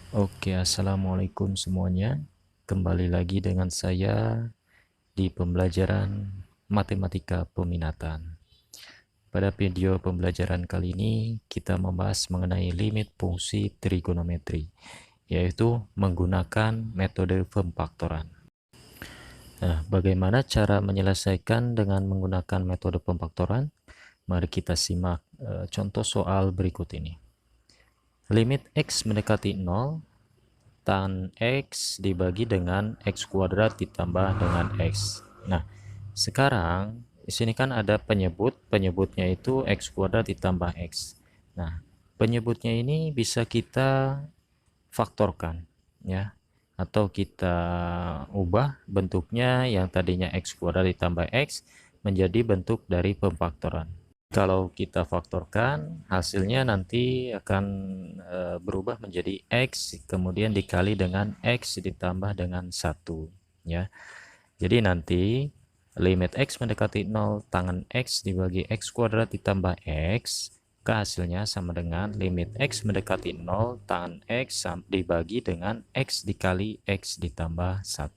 Oke, assalamualaikum semuanya. Kembali lagi dengan saya di pembelajaran matematika peminatan. Pada video pembelajaran kali ini, kita membahas mengenai limit fungsi trigonometri, yaitu menggunakan metode pemfaktoran. Nah, bagaimana cara menyelesaikan dengan menggunakan metode pemfaktoran? Mari kita simak contoh soal berikut ini. Limit X mendekati 0 tan X dibagi dengan X kuadrat ditambah dengan X. Nah, sekarang di sini kan ada penyebutnya itu X kuadrat ditambah X. Nah, penyebutnya ini bisa kita faktorkan, ya, atau kita ubah bentuknya yang tadinya X kuadrat ditambah X menjadi bentuk dari pemfaktoran. Kalau kita faktorkan, hasilnya nanti akan berubah menjadi X, kemudian dikali dengan X ditambah dengan 1. Ya. Jadi nanti limit X mendekati 0, tangan X dibagi X kuadrat ditambah X, hasilnya sama dengan limit X mendekati 0, tangan X dibagi dengan X dikali X ditambah 1.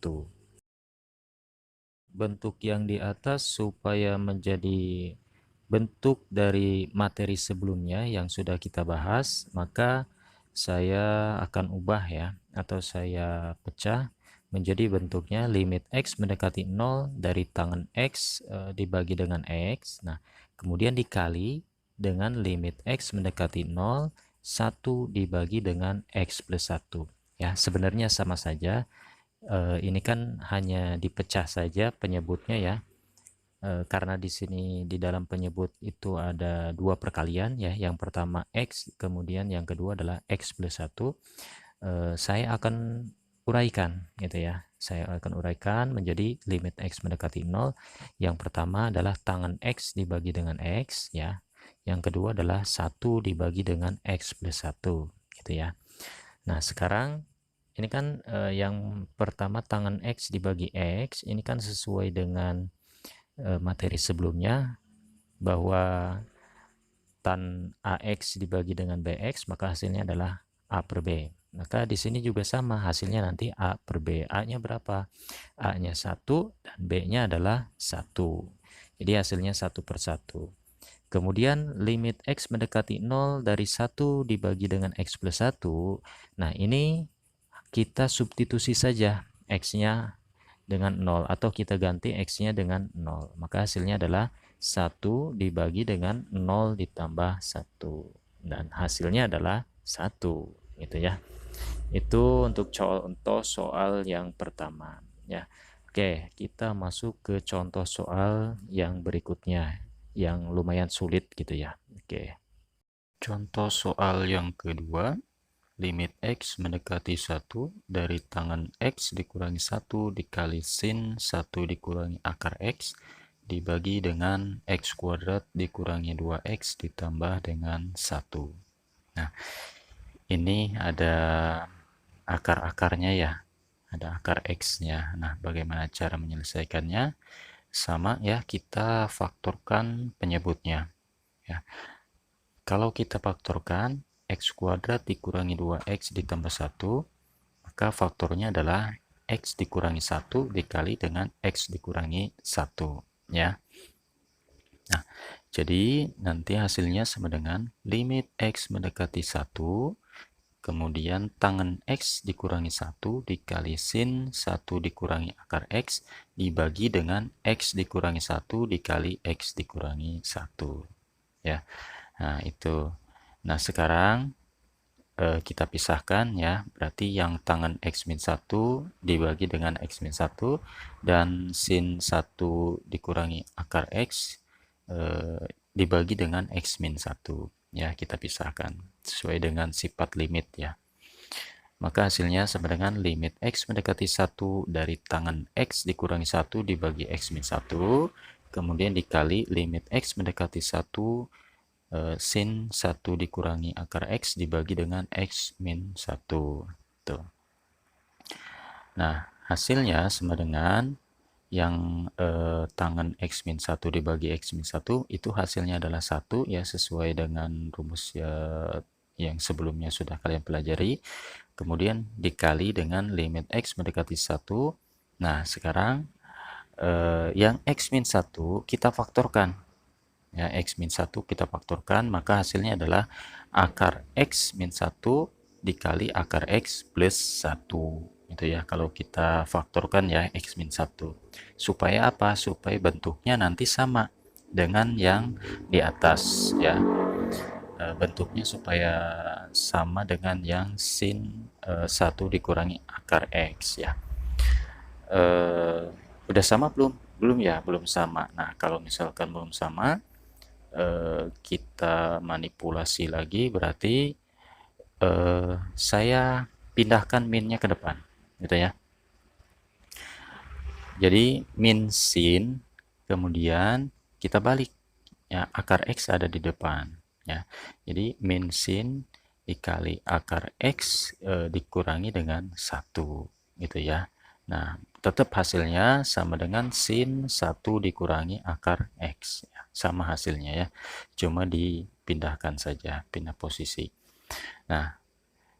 Bentuk yang di atas supaya menjadi bentuk dari materi sebelumnya yang sudah kita bahas, maka saya akan ubah ya, atau saya pecah menjadi bentuknya limit X mendekati 0 dari tangan X dibagi dengan X. Nah, kemudian dikali dengan limit X mendekati 0, 1 dibagi dengan X plus 1. Ya, sebenarnya sama saja. Ini kan hanya dipecah saja penyebutnya ya. Karena di sini di dalam penyebut itu ada dua perkalian ya, yang pertama X, kemudian yang kedua adalah X plus 1. Saya akan uraikan gitu ya, saya akan uraikan menjadi limit X mendekati 0. Yang pertama adalah tangan X dibagi dengan X ya, yang kedua adalah 1 dibagi dengan X plus 1 gitu ya. Nah, sekarang ini kan yang pertama tangan X dibagi X, ini kan sesuai dengan materi sebelumnya, bahwa tan AX dibagi dengan BX, maka hasilnya adalah A per B. Maka di sini juga sama, hasilnya nanti A per B. A-nya berapa? A-nya 1 dan B-nya adalah 1. Jadi hasilnya 1 per 1. Kemudian limit X mendekati 0 dari 1 dibagi dengan X plus 1. Nah, ini kita substitusi saja X-nya dengan 0, atau kita ganti X-nya dengan 0. Maka hasilnya adalah 1 dibagi dengan 0 ditambah 1. Dan hasilnya adalah 1. Gitu ya. Itu untuk contoh soal yang pertama. Ya. Oke, kita masuk ke contoh soal yang berikutnya, yang lumayan sulit gitu ya. Oke. Contoh soal yang kedua. Limit X mendekati 1 dari tangan X dikurangi 1 dikali sin 1 dikurangi akar X dibagi dengan X kuadrat dikurangi 2X ditambah dengan 1. Nah, ini ada akar-akarnya ya. Ada akar X-nya. Nah, bagaimana cara menyelesaikannya? Sama ya, kita faktorkan penyebutnya. Ya. Kalau kita faktorkan, X kuadrat dikurangi 2X ditambah 1, maka faktornya adalah X dikurangi 1 dikali dengan X dikurangi 1. Ya. Nah, jadi nanti hasilnya sama dengan limit X mendekati 1, kemudian tangan X dikurangi 1 dikali sin 1 dikurangi akar X dibagi dengan X dikurangi 1 dikali X dikurangi 1. Ya. Nah, itu. Nah, sekarang kita pisahkan ya, berarti yang tangan X min 1 dibagi dengan X min 1 dan sin 1 dikurangi akar X dibagi dengan X min 1 ya, kita pisahkan sesuai dengan sifat limit ya. Maka hasilnya sama dengan limit X mendekati 1 dari tangan X dikurangi 1 dibagi X min 1, kemudian dikali limit X mendekati 1 sin 1 dikurangi akar X dibagi dengan X min 1. Tuh. Nah, hasilnya sama dengan yang tangan X min 1 dibagi X min 1, itu hasilnya adalah 1 ya, sesuai dengan rumus ya, yang sebelumnya sudah kalian pelajari. kemudian dikali dengan limit X mendekati 1. Nah, sekarang yang X min 1 kita faktorkan. Ya, X min 1 kita faktorkan, maka hasilnya adalah akar X min 1 dikali akar X plus 1. Itu ya, kalau kita faktorkan ya X min 1. Supaya apa? Supaya bentuknya nanti sama dengan yang di atas ya. Bentuknya supaya sama dengan yang sin 1 dikurangi akar X ya. Udah sama belum? Belum ya, belum sama. Nah, kalau misalkan belum sama, kita manipulasi lagi, berarti saya pindahkan minnya ke depan, gitu ya. Jadi min sin, kemudian kita balik, ya akar X ada di depan, ya. Jadi min sin dikali akar X dikurangi dengan 1, gitu ya. Nah, tetap hasilnya sama dengan sin 1 dikurangi akar X, ya. Sama hasilnya ya, cuma dipindahkan saja, pindah posisi. Nah,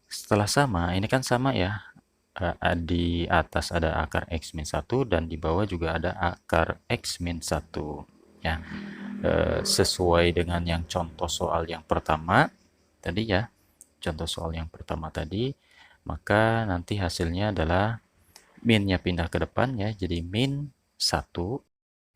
setelah sama, ini kan sama ya, di atas ada akar X min 1 dan di bawah juga ada akar X min 1 ya. Sesuai dengan yang contoh soal yang pertama tadi ya, contoh soal yang pertama tadi, maka nanti hasilnya adalah minnya pindah ke depan ya, jadi min 1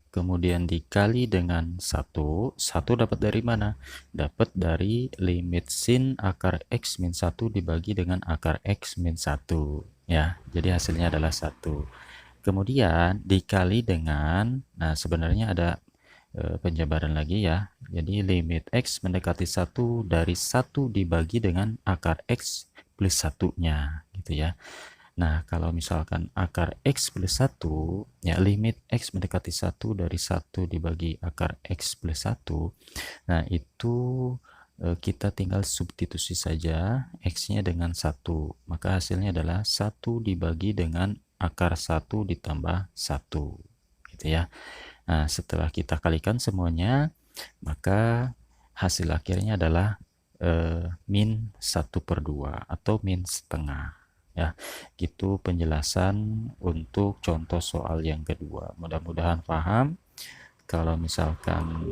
kemudian dikali dengan 1. 1 dapat dari mana? Dapat dari limit sin akar X min 1 dibagi dengan akar X min 1. Ya, jadi hasilnya adalah 1. Kemudian dikali dengan, nah sebenarnya ada penjabaran lagi ya. Jadi limit X mendekati 1 dari 1 dibagi dengan akar X plus 1-nya, gitu ya. Nah, kalau misalkan akar X plus 1, ya limit X mendekati 1 dari 1 dibagi akar X plus 1, nah itu kita tinggal substitusi saja X-nya dengan 1. Maka hasilnya adalah 1 dibagi dengan akar 1 ditambah 1. Gitu ya. Nah, setelah kita kalikan semuanya, maka hasil akhirnya adalah min 1/2 atau min setengah. Ya, gitu penjelasan untuk contoh soal yang kedua. Mudah-mudahan paham. Kalau misalkan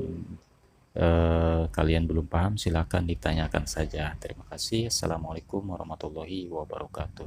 kalian belum paham, silakan ditanyakan saja. Terima kasih. Assalamualaikum warahmatullahi wabarakatuh.